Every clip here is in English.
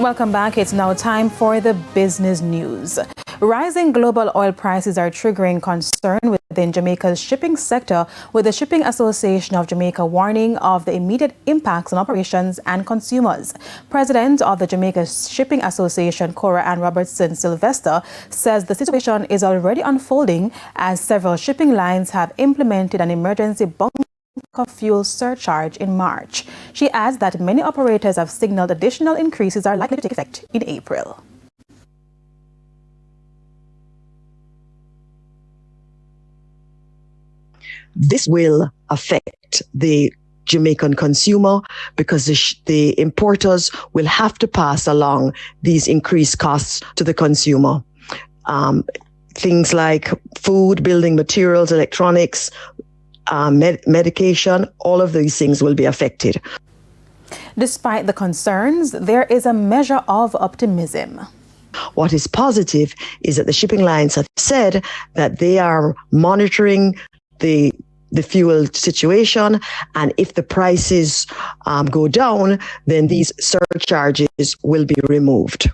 Welcome back. It's now time for the business news. Rising global oil prices are triggering concern within Jamaica's shipping sector, with the Shipping Association of Jamaica warning of the immediate impacts on operations and consumers. President of the Jamaica Shipping Association, Cora Ann Robertson Sylvester, says the situation is already unfolding as several shipping lines have implemented an emergency bunker fuel surcharge in March. She adds that many operators have signaled additional increases are likely to take effect in April. This will affect the Jamaican consumer because the importers will have to pass along these increased costs to the consumer. Things like food, building materials, electronics, medication, all of these things will be affected. Despite the concerns, there is a measure of optimism. What is positive is that the shipping lines have said that they are monitoring the fuel situation, and if the prices go down, then these surcharges will be removed.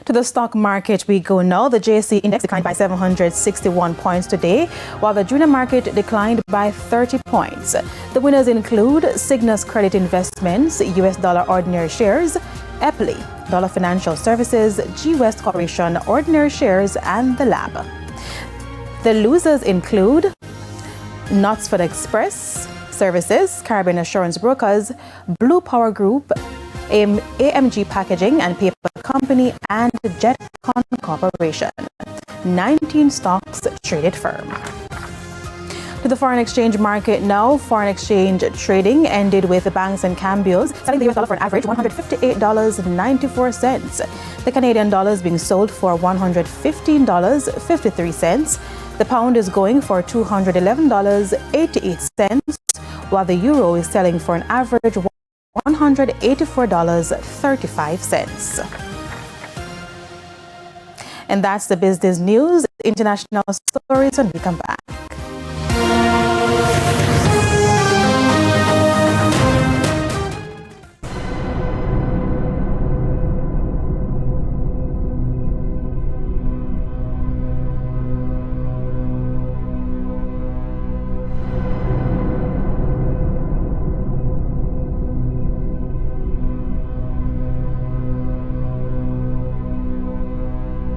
To the stock market we go now. The JSE index declined by 761 points today, while the junior market declined by 30 points. The winners include Cygnus Credit Investments, US Dollar Ordinary Shares, Epley, Dollar Financial Services, G West Corporation Ordinary Shares, and The Lab. The losers include Knutsford Express Services, Caribbean Assurance Brokers, Blue Power Group, AMG Packaging and Paper Company, and Jetcon Corporation. 19 stocks traded firm. To the foreign exchange market now. Foreign exchange trading ended with the banks and cambios selling the US dollar for an average $158.94. The Canadian dollar is being sold for $115.53. The pound is going for $211.88, while the euro is selling for an average $184.35. And that's the business news. International stories when we come back.